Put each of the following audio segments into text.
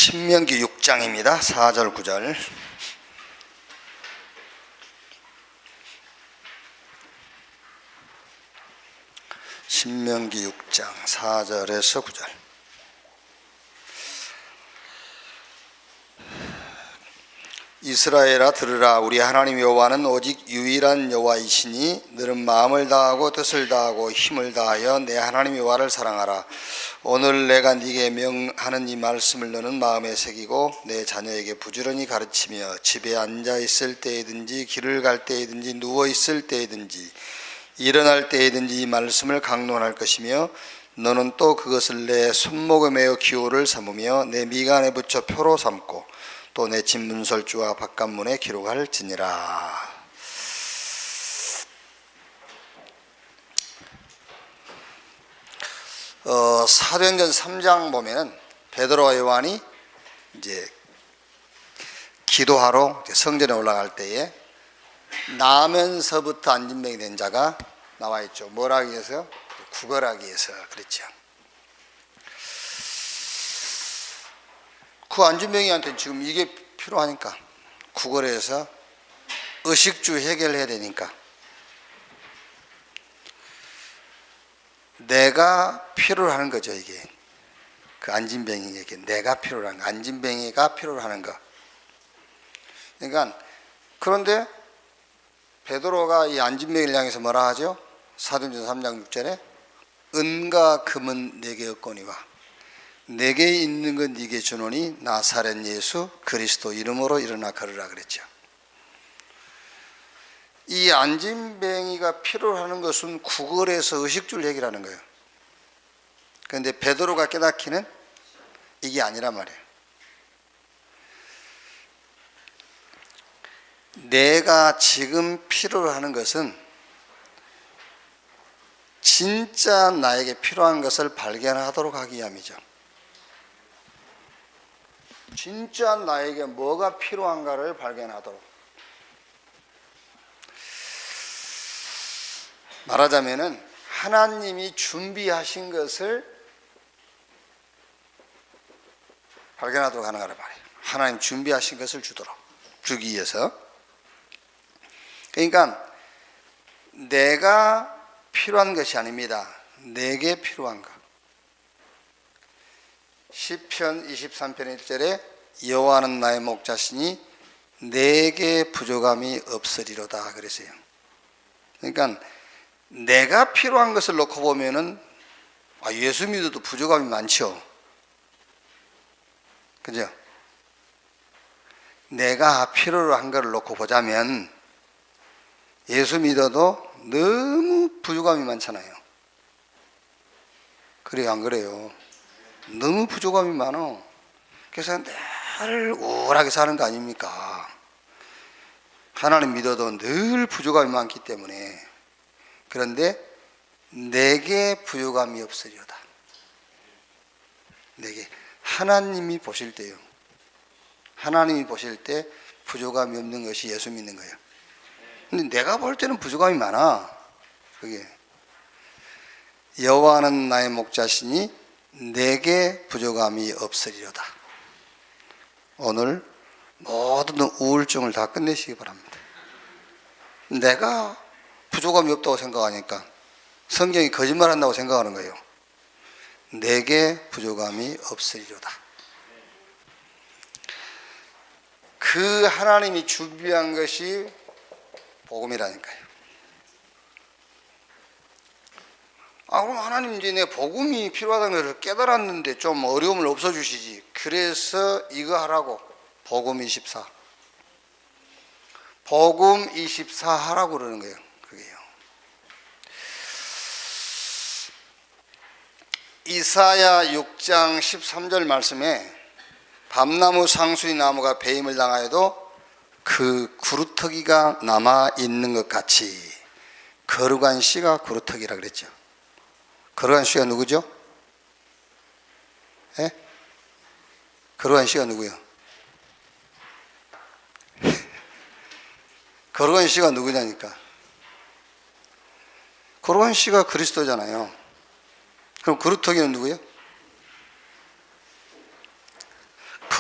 신명기 6장입니다. 4절 9절. 신명기 6장 4절에서 9절. 이스라엘아 들으라. 우리 하나님 여호와는 오직 유일한 여호와이시니 너는 마음을 다하고 뜻을 다하고 힘을 다하여 내 하나님 여호와를 사랑하라. 오늘 내가 네게 명하는 이 말씀을 너는 마음에 새기고 내 자녀에게 부지런히 가르치며 집에 앉아 있을 때이든지 길을 갈 때이든지 누워 있을 때이든지 일어날 때이든지 이 말씀을 강론할 것이며 너는 또 그것을 내 손목에 매어 기호를 삼으며 내 미간에 붙여 표로 삼고 또 내 집 문설주와 바깥문에 기록할지니라. 사도행전 3장 보면은 베드로와 요한이 이제 기도하러 성전에 올라갈 때에 나면서부터 안진병이 된 자가 나와 있죠. 뭘 하기 위해서요? 구걸하기 위해서. 그랬죠. 그 안진병이한테 지금 이게 필요하니까 구걸해서 의식주 해결해야 되니까 내가 필요로 하는 거죠. 이게 그 안진병이에게 내가 필요로 하는 거, 안진병이가 필요로 하는 거. 그러니까 그런데 베드로가 이 안진병을 향해서 뭐라 하죠? 사도행전 3장 6절에 은과 금은 내게 없거니와 내게 있는 건 네게 주노니 나사렛 예수 그리스도 이름으로 일어나 걸으라 그랬죠. 이 안진뱅이가 필요로 하는 것은 구걸에서 의식주를 해결하는 거예요. 그런데 베드로가 깨닫기는 이게 아니란 말이에요. 내가 지금 필요로 하는 것은 진짜 나에게 필요한 것을 발견하도록 하기 위함이죠. 진짜 나에게 뭐가 필요한가를 발견하도록. 말하자면은 하나님이 준비하신 것을 발견하도록 하는 거란 말이에요. 하나님 준비하신 것을 주기 위해서. 그러니까 내가 필요한 것이 아닙니다. 내게 필요한 것. 시편 23편 1절에 여호와는 나의 목자시니 내게 부족함이 없으리로다 그랬어요. 그러니까 내가 필요한 것을 놓고 보면은 예수 믿어도 부족함이 많죠. 그죠? 내가 필요로 한 것을 놓고 보자면 예수 믿어도 너무 부족함이 많잖아요. 그래요, 안 그래요? 너무 부족함이 많아. 그래서 늘 우울하게 사는 거 아닙니까? 하나님 믿어도 늘 부족함이 많기 때문에. 그런데 내게 부족함이 없으리로다. 내게 하나님이 보실 때요. 하나님이 보실 때 부족함이 없는 것이 예수 믿는 거예요. 근데 내가 볼 때는 부족함이 많아. 그게 여호와는 나의 목자시니 내게 부족함이 없으리로다. 오늘 모든 우울증을 다 끝내시기 바랍니다. 내가 부족함이 없다고 생각하니까 성경이 거짓말한다고 생각하는 거예요. 내게 부족함이 없으리로다. 그 하나님이 준비한 것이 복음이라니까요. 그럼 하나님 이제 내 복음이 필요하다는 것을 깨달았는데 좀 어려움을 없어주시지. 그래서 이거 하라고. 복음 24. 복음 24 하라고 그러는 거예요. 그게요. 이사야 6장 13절 말씀에 밤나무 상수리 나무가 배임을 당하여도 그 구루터기가 남아 있는 것 같이 거룩한 씨가 구루터기라 그랬죠. 거룩한 씨가 누구죠? 예? 거룩한 씨가 누구요? 거룩한 씨가 누구냐니까. 거룩한 씨가 그리스도잖아요. 그럼 구루터기는 누구요?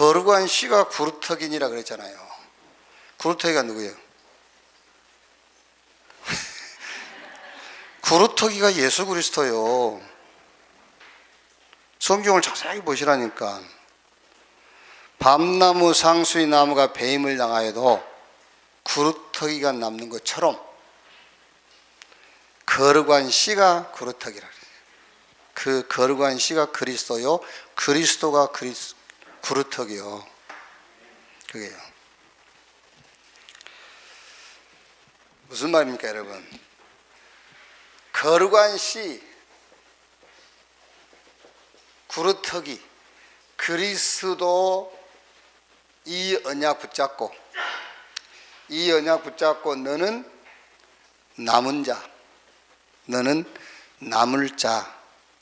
거룩한 씨가 구루터기니라 그랬잖아요. 구루터기가 누구예요? 구루터기가 예수 그리스도요. 성경을 자세히 보시라니까. 밤나무 상수의 나무가 배임을 당하여도 구루터기가 남는 것처럼 거룩한 씨가 구루터기라 그래요. 그 거룩한 씨가 그리스도요, 그리스도가 구루터기요. 그게요. 무슨 말입니까, 여러분? 거룩한 씨, 구루터기, 그리스도 이 언약 붙잡고, 이 언약 붙잡고 너는 남은 자, 너는 남을 자,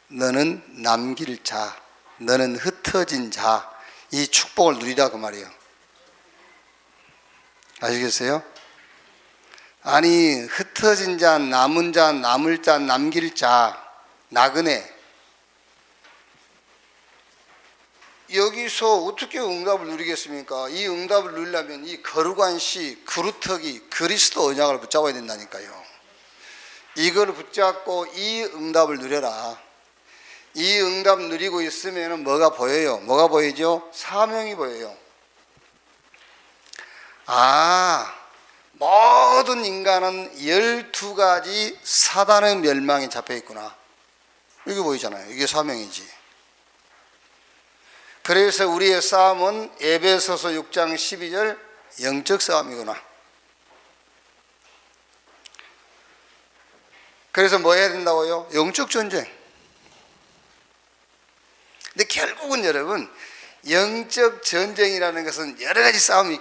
너는 남길 자, 너는 흩어진 자, 이 축복을 누리라 그 말이에요. 아시겠어요? 아니, 흩어진 자, 남은 자, 남을 자, 남길 자, 나그네, 여기서 어떻게 응답을 누리겠습니까? 이 응답을 누리려면 이 거룩한 씨, 구루터기, 그리스도 언약을 붙잡아야 된다니까요. 이걸 붙잡고 이 응답을 누려라. 이 응답 누리고 있으면 뭐가 보여요? 뭐가 보이죠? 사명이 보여요. 아, 모든 인간은 12가지 사단의 멸망에 잡혀 있구나. 이게 보이잖아요. 이게 사명이지. 그래서 우리의 싸움은 에베소서 6장 12절 영적 싸움이구나. 그래서 뭐 해야 된다고요? 영적 전쟁. 근데 결국은 여러분, 영적 전쟁이라는 것은 여러 가지 싸움이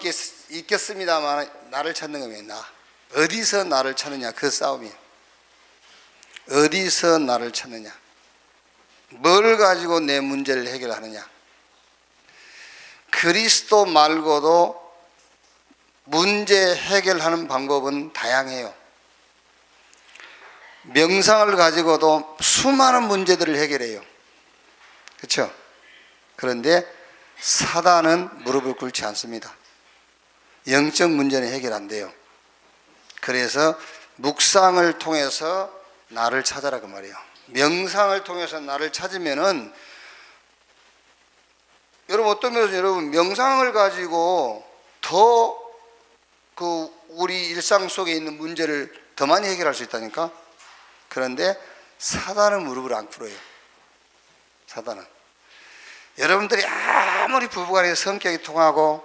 있겠습니다만 나를 찾는 겁니다. 어디서 나를 찾느냐, 그 싸움이에요. 어디서 나를 찾느냐, 뭘 가지고 내 문제를 해결하느냐. 그리스도 말고도 문제 해결하는 방법은 다양해요. 명상을 가지고도 수많은 문제들을 해결해요. 그렇죠? 그런데 사단은 무릎을 꿇지 않습니다. 영적 문제는 해결 안 돼요. 그래서 묵상을 통해서 나를 찾아라 그 말이에요. 명상을 통해서 나를 찾으면은, 여러분 어떤 면에서 여러분 명상을 가지고 더 우리 일상 속에 있는 문제를 더 많이 해결할 수 있다니까. 그런데 사단은 무릎을 안 꿇어요. 사단은. 여러분들이 아무리 부부간에 성격이 통하고,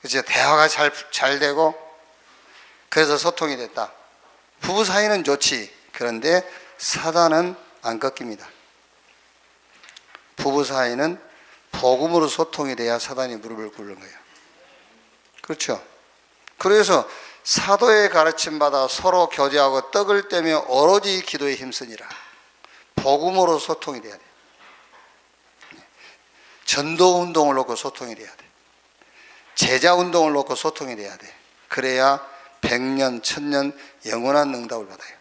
그죠? 대화가 잘 되고, 그래서 소통이 됐다. 부부 사이는 좋지. 그런데 사단은 안 꺾입니다. 부부 사이는 복음으로 소통이 돼야 사단이 무릎을 꿇는 거예요. 그렇죠? 그래서 사도의 가르침 받아 서로 교제하고 떡을 떼며 오로지 기도에 힘쓰니라. 복음으로 소통이 돼야 돼. 전도 운동을 놓고 소통이 돼야 돼. 제자 운동을 놓고 소통이 돼야 돼. 그래야 100년, 1000년 영원한 응답을 받아요.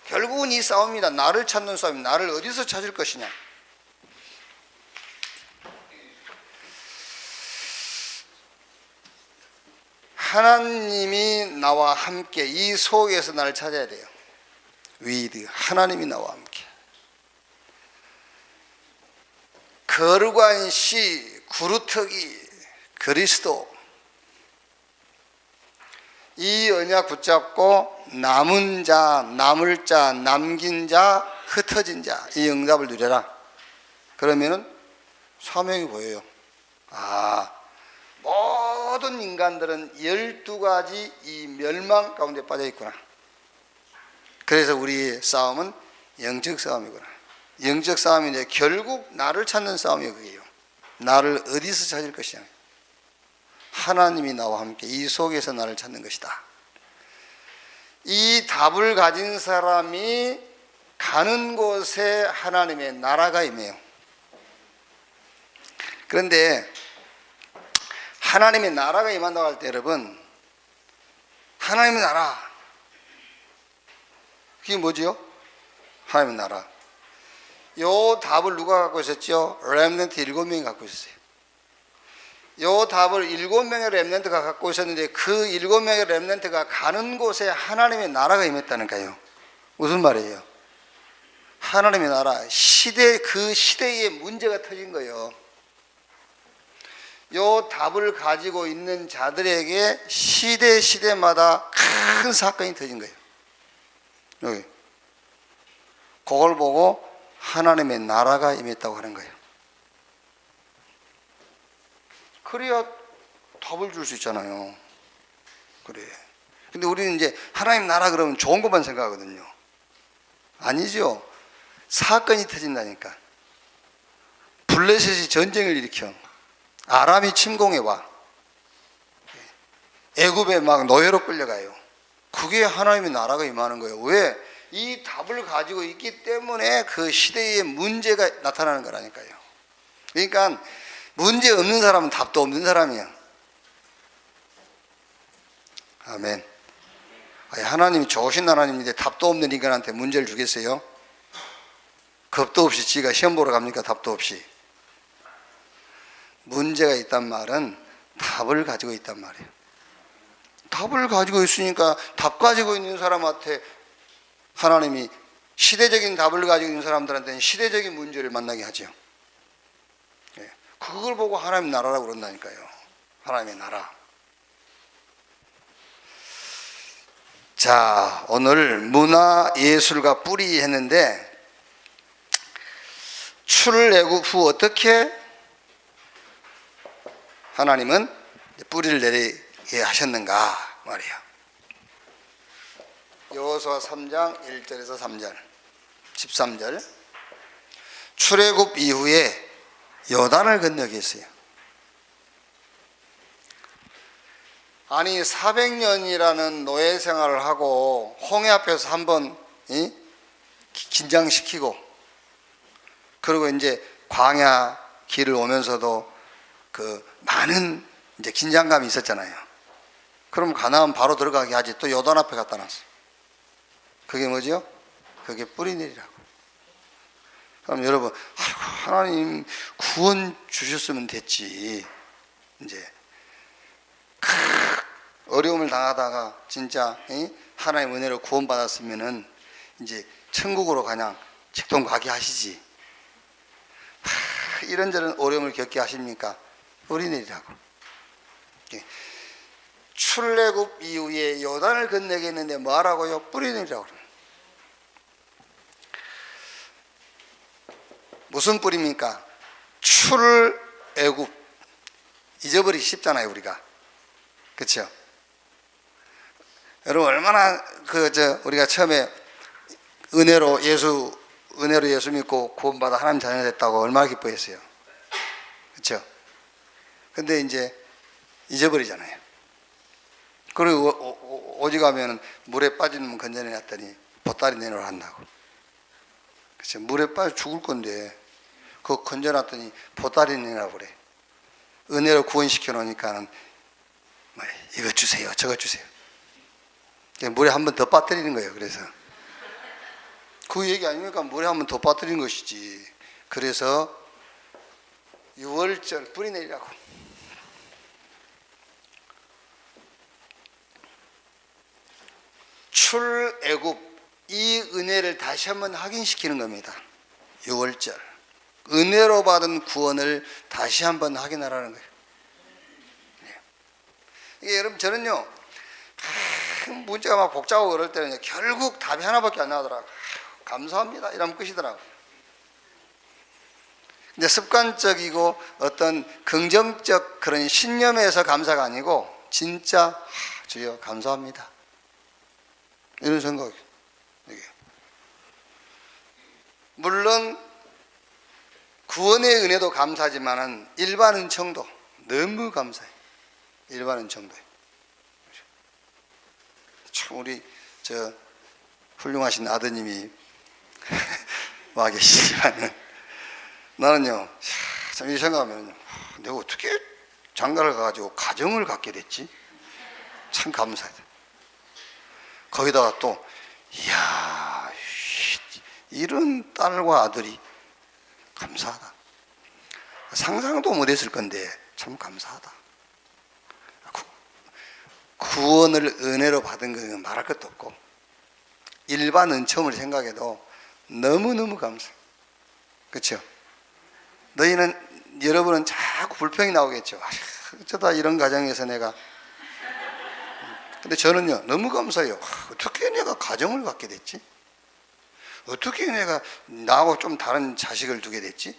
결국은 이 싸움입니다. 나를 찾는 싸움. 나를 어디서 찾을 것이냐. 하나님이 나와 함께, 이 속에서 나를 찾아야 돼요. 위드, 하나님이 나와 함께. 거룩한 씨, 구루터기, 그리스도, 이 언약 붙잡고 남은 자, 남을 자, 남긴 자, 흩어진 자, 이 응답을 누려라. 그러면은 사명이 보여요. 아, 모든 인간들은 12가지 이 멸망 가운데 빠져 있구나. 그래서 우리의 싸움은 영적 싸움이구나. 영적 싸움인데 결국 나를 찾는 싸움이 그게요. 나를 어디서 찾을 것이냐. 하나님이 나와 함께 이 속에서 나를 찾는 것이다. 이 답을 가진 사람이 가는 곳에 하나님의 나라가 임해요. 그런데 하나님의 나라가 임한다고 할 때 여러분, 하나님의 나라, 그게 뭐지요? 하나님의 나라. 요 답을 누가 갖고 있었죠? 렘넌트 7명이 갖고 있었어요. 요 답을 7명의 렘넌트가 갖고 있었는데 그 7명의 렘넌트가 가는 곳에 하나님의 나라가 임했다니까요. 무슨 말이에요? 하나님의 나라, 그 시대에 문제가 터진 거예요. 요 답을 가지고 있는 자들에게 시대마다 큰 사건이 터진 거예요. 여기. 그걸 보고 하나님의 나라가 임했다고 하는 거예요. 그래야 답을 줄 수 있잖아요. 그래. 근데 우리는 이제 하나님 나라 그러면 좋은 것만 생각하거든요. 아니죠. 사건이 터진다니까. 블레셋이 전쟁을 일으켜. 아람이 침공해 와. 애굽에 막 노예로 끌려가요. 그게 하나님의 나라가 임하는 거예요. 왜? 이 답을 가지고 있기 때문에 그 시대의 문제가 나타나는 거라니까요. 그러니까 문제 없는 사람은 답도 없는 사람이야. 아멘. 하나님이 좋으신 하나님인데 답도 없는 인간한테 문제를 주겠어요? 겁도 없이 지가 시험 보러 갑니까? 답도 없이. 문제가 있단 말은 답을 가지고 있단 말이에요. 답을 가지고 있으니까 답 가지고 있는 사람한테 하나님이 시대적인 답을 가지고 있는 사람들한테는 시대적인 문제를 만나게 하죠. 그걸 보고 하나님 나라라고 그런다니까요. 하나님의 나라. 자, 오늘 문화예술과 뿌리 했는데 출애굽 후 어떻게 하나님은 뿌리를 내리게 하셨는가 말이에요. 여호수아 3장 1절에서 3절 13절 출애굽 이후에 요단을 건너게 했어요. 아니 400년이라는 노예 생활을 하고 홍해 앞에서 한번 긴장시키고 그리고 이제 광야 길을 오면서도 그 많은 이제 긴장감이 있었잖아요. 그럼 가나안 바로 들어가게 하지. 또 요단 앞에 갖다 놨어. 그게 뭐죠? 그게 뿌리 내리라고. 그럼 여러분, 아이고, 하나님 구원 주셨으면 됐지. 이제 어려움을 당하다가 진짜 하나님 은혜로 구원 받았으면은 이제 천국으로 그냥 직통 가게 하시지. 이런저런 어려움을 겪게 하십니까? 뿌리 내리라고. 출애굽 이후에 요단을 건너게 했는데 뭐 하라고요? 뿌리 내리라고. 무슨 뿌리입니까? 출애굽. 잊어버리기 쉽잖아요, 우리가. 그렇죠? 여러분 얼마나 우리가 처음에 은혜로 예수 믿고 구원받아 하나님 자녀 됐다고 얼마나 기뻐했어요. 그렇죠? 근데 이제 잊어버리잖아요. 그리고 오직하면 물에 빠지는 건져내 놨더니 보따리 내놓으라 한다고. 그렇죠? 물에 빠져 죽을 건데 그거 건져놨더니 보따리 내놔 그래. 은혜로 구원시켜 놓으니까는 이거 주세요, 저거 주세요. 물에 한 번 더 빠뜨리는 거예요. 그래서 그 얘기 아닙니까? 물에 한 번 더 빠뜨리는 것이지. 그래서 6월절 뿌리 내리라고. 출애굽 이 은혜를 다시 한번 확인시키는 겁니다. 6월절 은혜로 받은 구원을 다시 한번 확인하라는 거예요. 이게 여러분 저는요 문제가 막 복잡하고 그럴 때는 결국 답이 하나밖에 안 나오더라고요. 감사합니다 이러면 끝이더라고요. 근데 습관적이고 어떤 긍정적 그런 신념에서 감사가 아니고 진짜 주여 감사합니다 이런 생각이에요. 물론 구원의 은혜도 감사하지만은 일반 은총도 너무 감사해요. 일반 은총도. 참 우리 훌륭하신 아드님이 와 계시지만은 나는요 참 이 생각하면요 내가 어떻게 장가를 가가지고 가정을 갖게 됐지? 참 감사해요. 거기다가 또 이야 이런 딸과 아들이 감사하다. 상상도 못했을 건데 참 감사하다. 구원을 은혜로 받은 것은 말할 것도 없고 일반 은총을 생각해도 너무너무 감사해. 그렇죠? 여러분은 자꾸 불평이 나오겠죠. 어쩌다 이런 가정에서 내가. 근데 저는요 너무 감사해요. 어떻게 내가 가정을 갖게 됐지? 어떻게 내가 나하고 좀 다른 자식을 두게 됐지?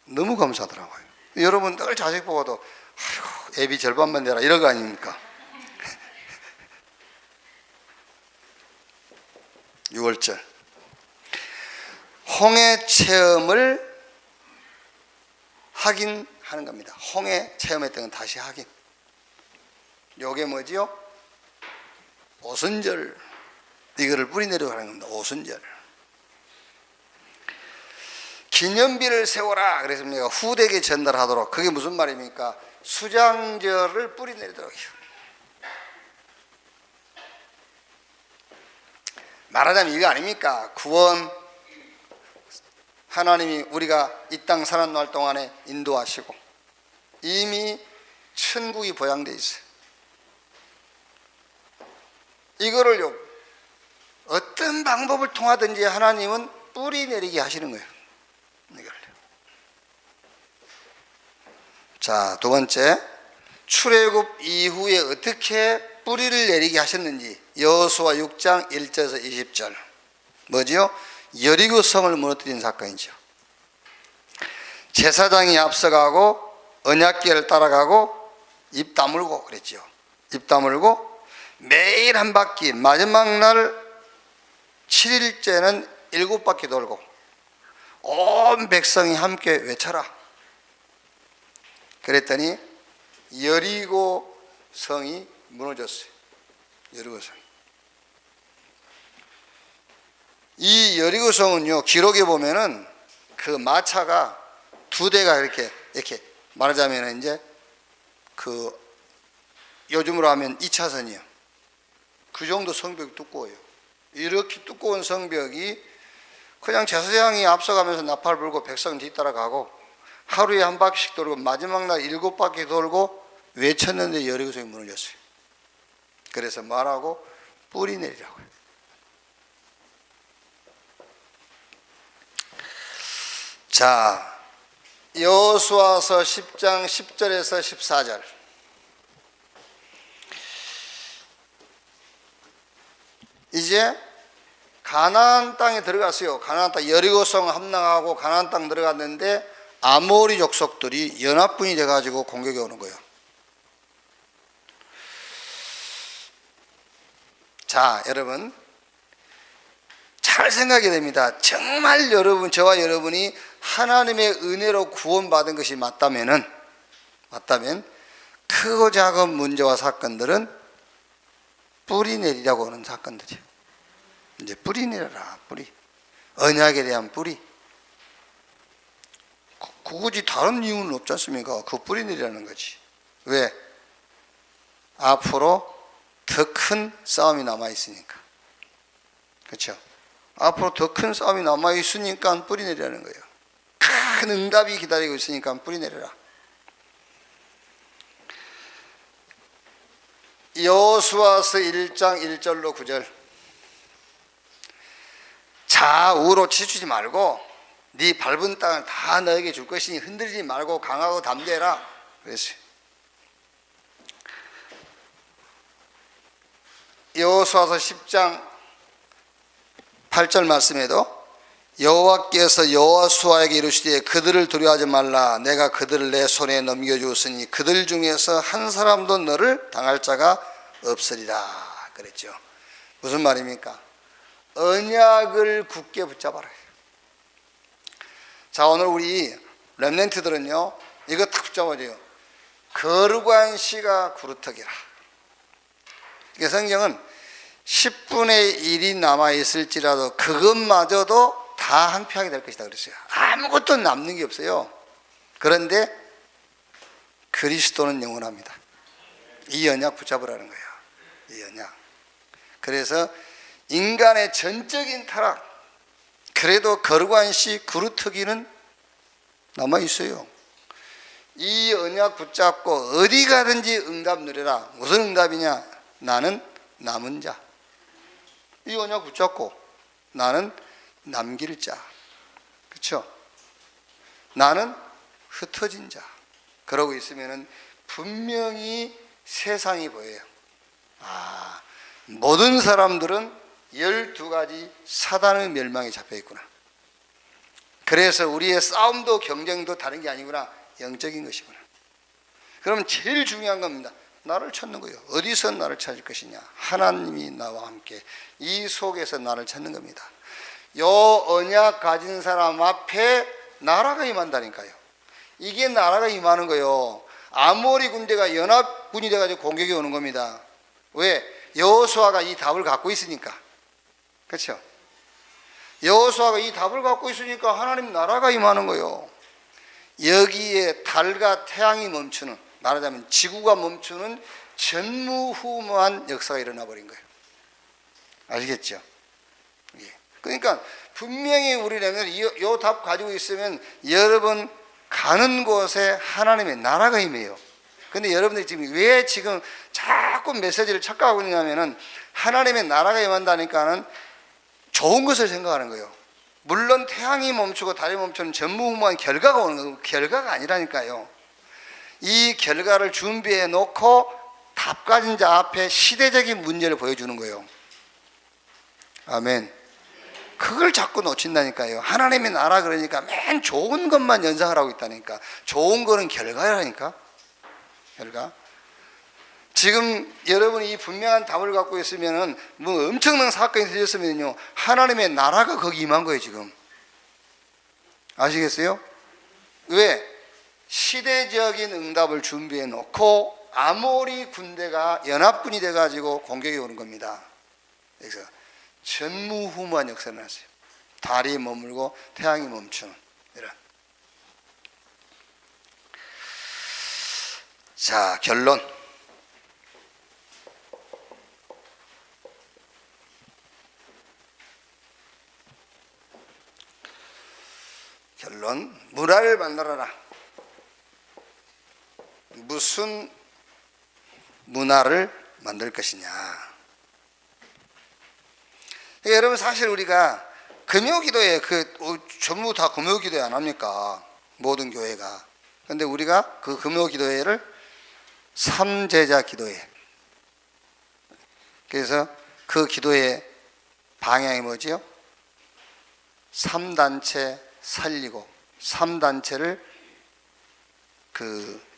너무 감사하더라고요. 여러분 늘 자식 보고도 아이고 애비 절반만 내라 이런 거 아닙니까? 6월절 홍해 체험을 확인하는 겁니다. 홍해 체험했던 건 다시 확인. 요게 뭐지요? 오순절. 이거를 뿌리 내려가는 겁니다. 오순절. 기념비를 세워라 그랬습니다. 후대에게 전달하도록. 그게 무슨 말입니까? 수장절을 뿌리 내리도록 해요. 말하자면 이거 아닙니까? 구원. 하나님이 우리가 이 땅 살아날 동안에 인도하시고 이미 천국이 보양되어 있어요. 이거를요 어떤 방법을 통하든지 하나님은 뿌리 내리게 하시는 거예요. 이걸요. 자, 두 번째, 출애굽 이후에 어떻게 뿌리를 내리게 하셨는지 여호수아 6장 1절에서 20절. 뭐지요? 여리고 성을 무너뜨린 사건이죠. 제사장이 앞서가고 언약궤를 따라가고 입 다물고 그랬죠. 입 다물고 매일 한 바퀴, 마지막 날 7일째는 7바퀴 돌고 온 백성이 함께 외쳐라. 그랬더니 여리고 성이 무너졌어요. 여리고 성. 이 여리고 성은요 기록에 보면은 그 마차가 두 대가 이렇게 말하자면 이제 그 요즘으로 하면 2차선이요. 그 정도 성벽이 두꺼워요. 이렇게 두꺼운 성벽이 그냥 제사장이 앞서가면서 나팔 불고 백성 뒤따라가고 하루에 한 바퀴씩 돌고 마지막 날 7바퀴 돌고 외쳤는데 여리고 성이 무너졌어요. 그래서 말하고 뿌리 내리라고요. 자, 여호수아서 10장 10절에서 14절. 이제 가나안 땅에 들어갔어요. 가나안 땅 여리고성 함락하고 가나안 땅 들어갔는데 아모리 족속들이 연합군이 돼가지고 공격해 오는 거예요. 자, 여러분 잘 생각이 됩니다. 정말 여러분, 저와 여러분이 하나님의 은혜로 구원받은 것이 맞다면 크고 작은 문제와 사건들은 뿌리 내리라고 하는 사건들이에요. 이제 뿌리 내려라. 뿌리. 언약에 대한 뿌리. 굳이 다른 이유는 없지 않습니까? 그 뿌리 내리라는 거지. 왜? 앞으로 더 큰 싸움이 남아있으니까. 그렇죠? 앞으로 더 큰 싸움이 남아있으니까 뿌리 내리라는 거예요. 큰 응답이 기다리고 있으니까 뿌리 내려라. 여호수아서 1장 1절로 9절. 좌우로 치추지 말고 네 밟은 땅을 다 너에게 줄 것이니 흔들리지 말고 강하고 담대해라 그랬어요. 여호수아서 10장 8절 말씀에도 여호와께서 여호수아에게 이르시되 그들을 두려워하지 말라. 내가 그들을 내 손에 넘겨주었으니 그들 중에서 한 사람도 너를 당할 자가 없으리라 그랬죠. 무슨 말입니까? 언약을 굳게 붙잡아라. 자, 오늘 우리 렘넌트들은요 이거 딱 붙잡아줘요. 거룩한 씨가 구루터기라. 이게 성경은 10분의 1이 남아있을지라도 그것마저도 다 항피하게 될 것이다 그랬어요. 아무것도 남는 게 없어요. 그런데 그리스도는 영원합니다. 이 언약 붙잡으라는 거예요. 이 언약. 그래서 인간의 전적인 타락, 그래도 거룩한 씨 구루터기는 남아 있어요. 이 언약 붙잡고 어디 가든지 응답 누려라. 무슨 응답이냐? 나는 남은 자. 이 언약 붙잡고 나는 남길 자. 그렇죠? 나는 흩어진 자. 그러고 있으면은 분명히 세상이 보여요. 모든 사람들은 12가지 사단의 멸망에 잡혀 있구나. 그래서 우리의 싸움도 경쟁도 다른 게 아니구나. 영적인 것이구나. 그러면 제일 중요한 겁니다. 나를 찾는 거예요. 어디서 나를 찾을 것이냐? 하나님이 나와 함께 이 속에서 나를 찾는 겁니다. 요 언약 가진 사람 앞에 나라가 임한다니까요. 이게 나라가 임하는 거예요. 아모리 군대가 연합군이 돼가지고 공격이 오는 겁니다. 왜? 여호수아가 이 답을 갖고 있으니까. 그렇죠? 여호수아가 이 답을 갖고 있으니까 하나님 나라가 임하는 거예요. 여기에 달과 태양이 멈추는, 말하자면 지구가 멈추는 전무후무한 역사가 일어나 버린 거예요. 아시겠죠? 그러니까 분명히 우리라면 이 답 가지고 있으면 여러분 가는 곳에 하나님의 나라가 임해요. 근데 여러분들이 지금 왜 지금 자꾸 메시지를 착각하고 있냐면은 하나님의 나라가 임한다니까는 좋은 것을 생각하는 거예요. 물론 태양이 멈추고 달이 멈추는 전무후무한 결과가 오는 거고 결과가 아니라니까요. 이 결과를 준비해 놓고 답 가진 자 앞에 시대적인 문제를 보여주는 거예요. 아멘. 그걸 자꾸 놓친다니까요. 하나님의 나라 그러니까 맨 좋은 것만 연상을 하고 있다니까. 좋은 거는 결과라니까. 결과. 지금 여러분이 이 분명한 답을 갖고 있으면은 뭐 엄청난 사건이 터졌으면요 하나님의 나라가 거기 임한 거예요 지금. 아시겠어요? 왜? 시대적인 응답을 준비해 놓고 아모리 군대가 연합군이 돼가지고 공격이 오는 겁니다. 그래서 전무후무한 역사를 났어요. 달이 머물고 태양이 멈추는 이런. 자, 결론. 문화를 만들어라. 무슨 문화를 만들 것이냐. 여러분 사실 우리가 금요기도에 전부 다 금요기도회 안 합니까? 모든 교회가. 근데 우리가 그 금요기도회를 삼제자 기도회. 그래서 그 기도의 방향이 뭐지요? 3단체 살리고 3단체를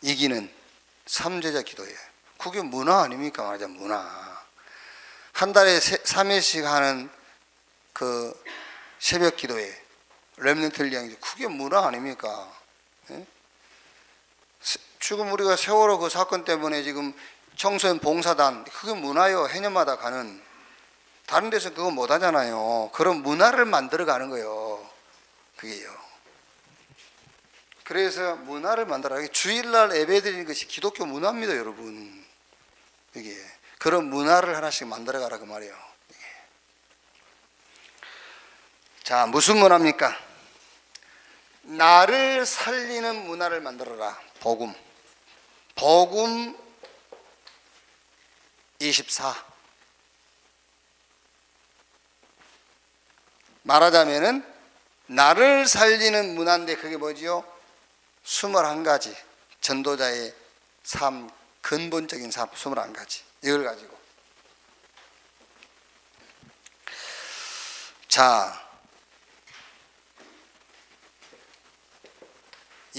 이기는 삼제자 기도예요. 그게 문화 아닙니까? 말하자면 문화. 한 달에 3회씩 하는 그 새벽 기도회, 렘넌트 양이 그게 문화 아닙니까? 예? 지금 우리가 세월호 그 사건 때문에 지금 청소년 봉사단 그게 문화요. 해년마다 가는. 다른 데서 그거 못 하잖아요. 그런 문화를 만들어 가는 거예요. 그게요. 그래서 문화를 만들어. 주일날 예배 드리는 것이 기독교 문화입니다, 여러분. 이게 그런 문화를 하나씩 만들어 가라 그 말이에요. 이게. 자, 무슨 문화입니까? 나를 살리는 문화를 만들어라. 복음. 복음 24. 말하자면은 나를 살리는 문화인데 그게 뭐지요? 21가지 전도자의 삶, 근본적인 삶 21가지. 이걸 가지고. 자,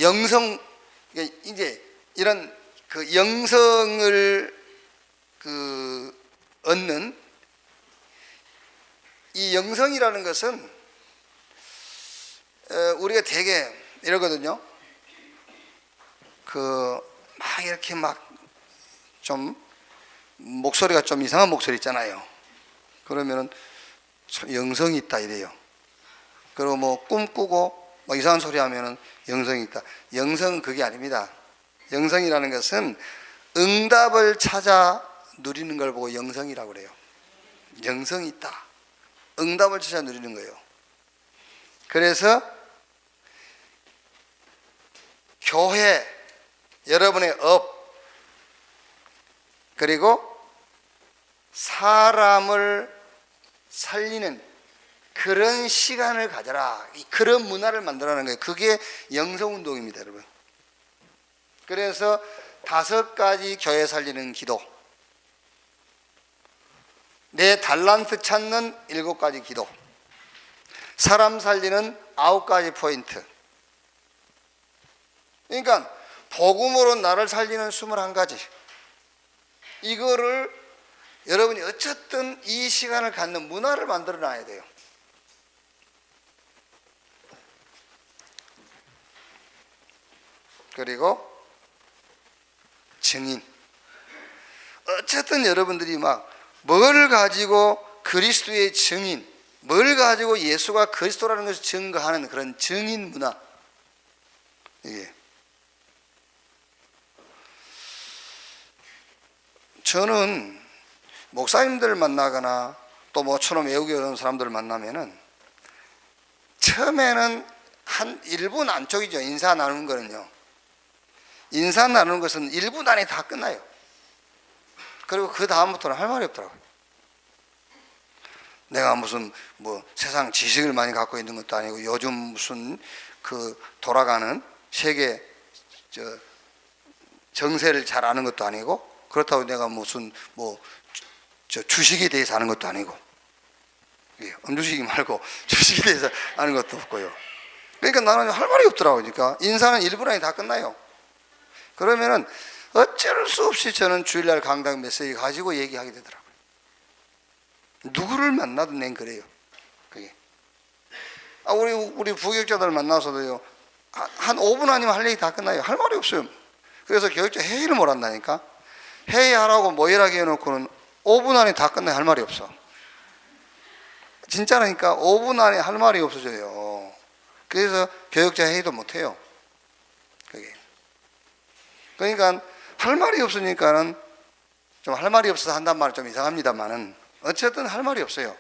영성, 이제 이런 그 영성을 얻는 이 영성이라는 것은 우리가 되게 이러거든요. 막 이렇게 막 좀 목소리가 좀 이상한 목소리 있잖아요. 그러면은 영성이 있다 이래요. 그리고 뭐 꿈꾸고 뭐 이상한 소리 하면은 영성이 있다. 영성은 그게 아닙니다. 영성이라는 것은 응답을 찾아 누리는 걸 보고 영성이라고 그래요. 영성이 있다. 응답을 찾아 누리는 거예요. 그래서 교회, 여러분의 업, 그리고 사람을 살리는 그런 시간을 가져라. 그런 문화를 만들어내는 거예요. 그게 영성운동입니다, 여러분. 그래서 5가지 교회 살리는 기도, 내 달란트 찾는 7가지 기도, 사람 살리는 9가지 포인트. 그러니까 복음으로 나를 살리는 21가지. 이거를 여러분이 어쨌든 이 시간을 갖는 문화를 만들어 놔야 돼요. 그리고 증인. 어쨌든 여러분들이 막 뭘 가지고 그리스도의 증인, 뭘 가지고 예수가 그리스도라는 것을 증거하는 그런 증인 문화. 이게 저는 목사님들 만나거나 또 모처럼 외국에 오는 사람들을 만나면은 처음에는 한 1분 안쪽이죠. 인사 나누는 거는요. 인사 나누는 것은 1분 안에 다 끝나요. 그리고 그 다음부터는 할 말이 없더라고요. 내가 무슨 뭐 세상 지식을 많이 갖고 있는 것도 아니고 요즘 무슨 그 돌아가는 세계 정세를 잘 아는 것도 아니고 그렇다고 내가 무슨 뭐 주식에 대해서 아는 것도 아니고 음주식이 말고 주식에 대해서 아는 것도 없고요. 그러니까 나는 할 말이 없더라고요. 그러니까 인사는 1분 안에 다 끝나요. 그러면은 어쩔 수 없이 저는 주일날 강당 메시지 가지고 얘기하게 되더라고요. 누구를 만나든 난 그래요. 그게. 우리 부교육자들 만나서도요, 한 5분 아니면 할 얘기 다 끝나요. 할 말이 없어요. 그래서 교육자 회의를 못 한다니까. 회의하라고 모이라게 해놓고는 5분 안에 다 끝나요. 할 말이 없어. 진짜라니까 5분 안에 할 말이 없어져요. 그래서 교육자 회의도 못 해요. 그게. 그러니까 할 말이 없으니까는 좀 할 말이 없어서 한단 말은 좀 이상합니다만은 어쨌든 할 말이 없어요.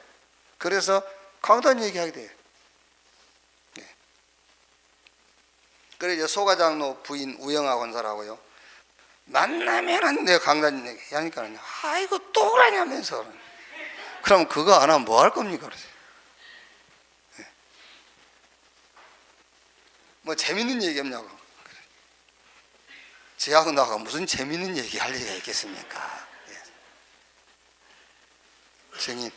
그래서 강단 얘기하게 돼요. 네. 그래 이제 소가장로 부인 우영아 권사라고요. 만나면은 내가 강단 얘기하니까는 아이고 또 그러냐면서. 그럼 그거 안 하면 뭐 할 겁니까? 그러세요. 네. 뭐 재밌는 얘기 없냐고. 저하고 나가 무슨 재밌는 얘기 할 얘기가 있겠습니까? 예. 증인.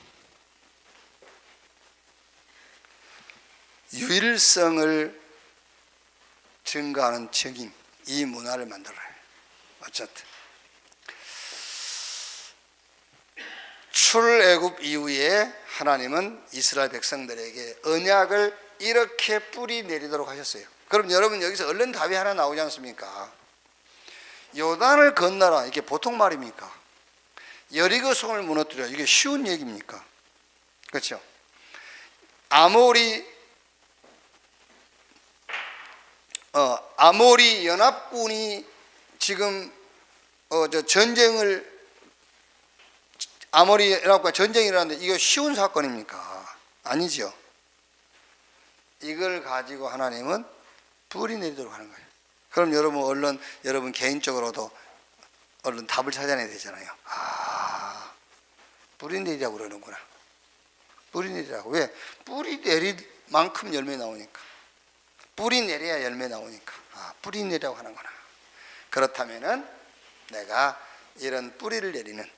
유일성을 증거하는 증인. 이 문화를 만들어요. 어쨌든. 출애굽 이후에 하나님은 이스라엘 백성들에게 언약을 이렇게 뿌리 내리도록 하셨어요. 그럼 여러분 여기서 얼른 답이 하나 나오지 않습니까? 요단을 건너라. 이게 보통 말입니까? 여리고 성을 무너뜨려. 이게 쉬운 얘기입니까? 그렇죠? 아모리 연합군이 지금 아모리 연합군과 전쟁이 일어났는데 이거 쉬운 사건입니까? 아니죠. 이걸 가지고 하나님은 뿌리 내리도록 하는 거예요. 그럼 여러분 개인적으로도 얼른 답을 찾아내야 되잖아요. 뿌리 내리라고 그러는구나. 뿌리 내리라고. 왜? 뿌리 내릴 만큼 열매 나오니까. 뿌리 내려야 열매 나오니까. 뿌리 내리라고 하는구나. 그렇다면은 내가 이런 뿌리를 내리는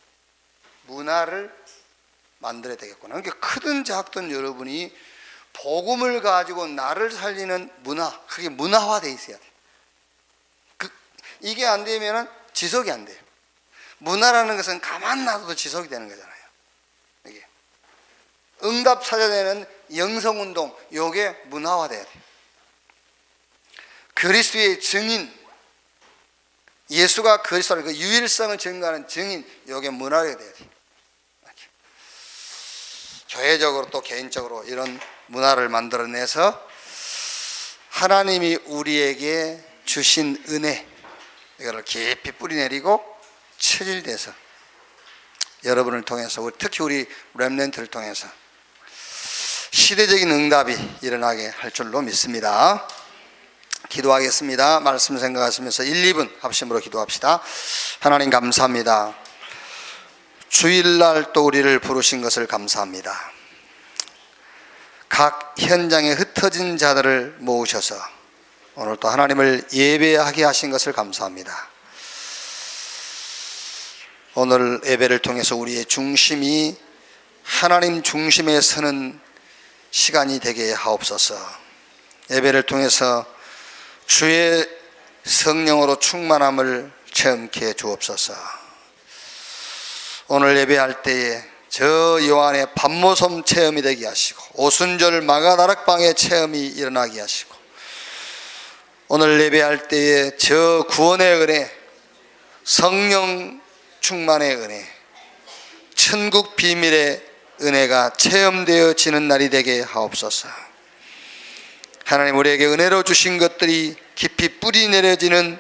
문화를 만들어야 되겠구나. 그러니까 크든 작든 여러분이 복음을 가지고 나를 살리는 문화, 그게 문화화되어 있어야 돼. 이게 안 되면 지속이 안 돼요. 문화라는 것은 가만 놔둬도 지속이 되는 거잖아요. 이게 응답 찾아내는 영성운동, 요게 문화화돼야 돼요. 그리스도의 증인, 예수가 그리스도의 그 유일성을 증거하는 증인, 요게 문화가 돼야 돼요. 교회적으로 또 개인적으로 이런 문화를 만들어내서 하나님이 우리에게 주신 은혜, 이거를 깊이 뿌리내리고 체질돼서 여러분을 통해서, 특히 우리 렘넌트를 통해서 시대적인 응답이 일어나게 할 줄로 믿습니다. 기도하겠습니다. 말씀 생각하시면서 1, 2분 합심으로 기도합시다. 하나님 감사합니다. 주일날 또 우리를 부르신 것을 감사합니다. 각 현장에 흩어진 자들을 모으셔서 오늘 또 하나님을 예배하게 하신 것을 감사합니다. 오늘 예배를 통해서 우리의 중심이 하나님 중심에 서는 시간이 되게 하옵소서. 예배를 통해서 주의 성령으로 충만함을 체험케 해 주옵소서. 오늘 예배할 때에 저 요한의 밤모섬 체험이 되게 하시고 오순절 마가다락방의 체험이 일어나게 하시고 오늘 예배할 때에 저 구원의 은혜, 성령 충만의 은혜, 천국 비밀의 은혜가 체험되어지는 날이 되게 하옵소서. 하나님 우리에게 은혜로 주신 것들이 깊이 뿌리 내려지는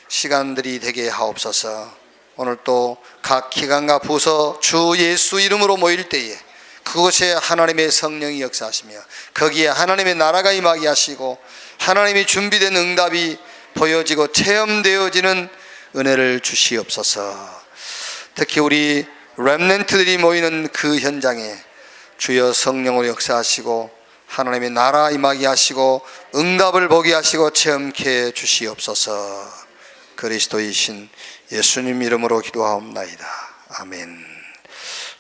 시간들이 되게 하옵소서. 오늘 또 각 기관과 부서 주 예수 이름으로 모일 때에 그곳에 하나님의 성령이 역사하시며 거기에 하나님의 나라가 임하게 하시고 하나님이 준비된 응답이 보여지고 체험되어지는 은혜를 주시옵소서. 특히 우리 렘넌트들이 모이는 그 현장에 주여 성령으로 역사하시고 하나님의 나라 임하게 하시고 응답을 보게 하시고 체험케 주시옵소서. 그리스도이신 예수님 이름으로 기도하옵나이다. 아멘.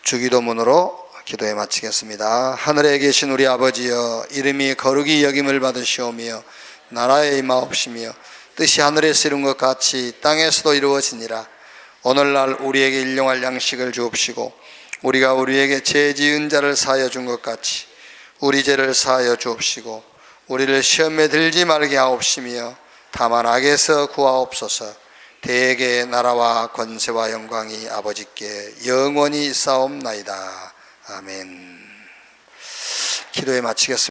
주기도문으로 기도에 마치겠습니다. 하늘에 계신 우리 아버지여, 이름이 거룩히 여김을 받으시오며 나라에 임하옵시며 뜻이 하늘에서 이룬 것 같이 땅에서도 이루어지니라. 오늘날 우리에게 일용할 양식을 주옵시고 우리가 우리에게 죄 지은 자를 사하여 준 것 같이 우리 죄를 사하여 주옵시고 우리를 시험에 들지 말게 하옵시며 다만 악에서 구하옵소서. 대개 나라와 권세와 영광이 아버지께 영원히 있사옵나이다. 아멘. 기도에 마치겠습니다.